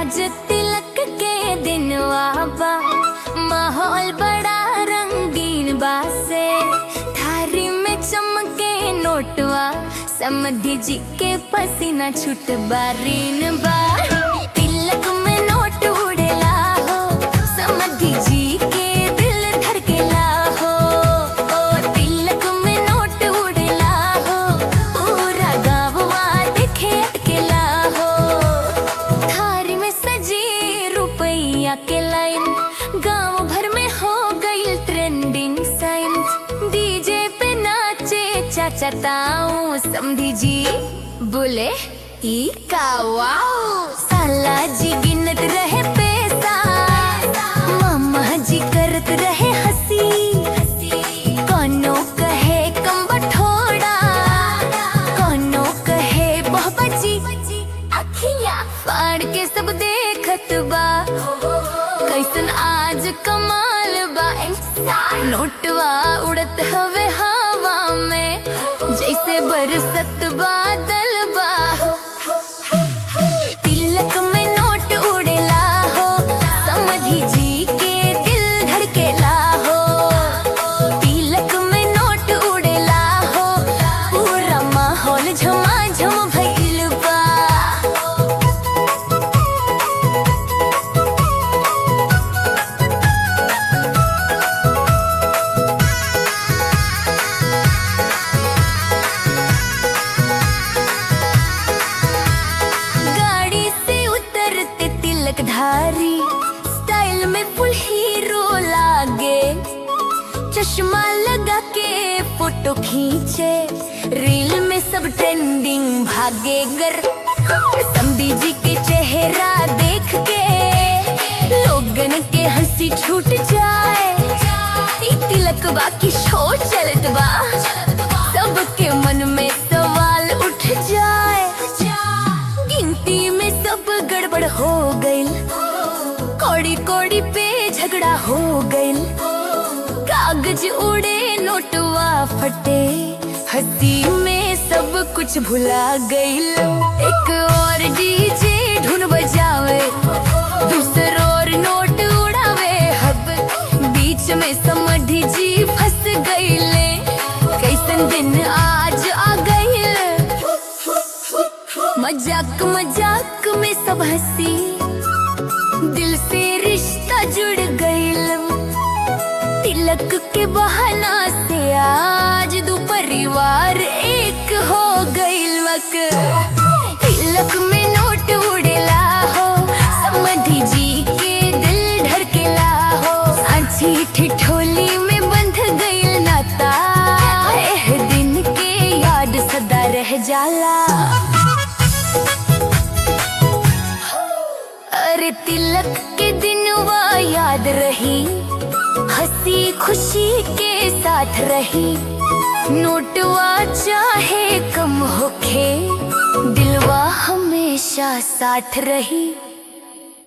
आज तिलक के दिन वाबा, माहौल बड़ा रंगीन बासे। थारी में चमके नोटवा, समधी जी के पसीना छूट बारीन बा। तिलक में नोट उड़ेला हो, समधी जी के दिल धड़केला हो। ओ तिलक में नोट उड़ेला हो, पूरा गाँववा देखे अटकेला हो। थारी में सजी रुपया के लाइन, गाँव भर में हो गई ट्रेंडिंग साइन। डीजे पे नाचे चाचा ताऊ, समधी जी बोले ई का वाओ। साला जी गिनत रहे पैसा, मामा जी करत रहे हंसी। कोनो कहे कम बठोड़ा, कोनो कहे बहुबची। अखियाँ फाड़ के सब देखत बा, कैसन आज कमाल बा। नोटवा उड़त हवे हवा में, जैसे बरसत बादल बा। तिलक में नोट उड़ेला हो, समधी जी के दिल धड़केला हो। तिलक में नोट उड़ेला हो, पूरा माहौल झमाझम भइल बा। धारी स्टाइल में फुल हीरो लागे, चश्मा लगा के फोटो खींचे। रील में सब ट्रेंडिंग भागे गर, समधी जी के चेहरा देख के लोगन के हंसी छूट जाए। तिलक बाकी शो चलत बा, सबके मन में सवाल उठ जाए। गिनती में सब गड़बड़ हो गइल, कौड़ी कौड़ी पे झगड़ा हो गइल। कागज उड़े नोटवा फटे, हंसी में सब कुछ भुला गइल। एक और डीजे धुन बजावे, दूसरा और नोट उड़ावे। हब बीच में समधी जी फंस गइले, कैसन दिन आज आ गइल। मजाक मजाक में सब हंसी, दिल से रिश्ता जुड़ गइल। तिलक के बहाना से आज दो परिवार एक हो गइल। वक तिलक में नोट उड़ेला हो, समधी जी के दिल धड़केला हो। सांची ठिठोली में बंध गइल नाता, एह दिन के याद सदा रह जाला। अरे तिलक के दिन वो याद रही, हंसी खुशी के साथ रही। नोटवा चाहे कम होखे, दिलवा हमेशा साथ रही।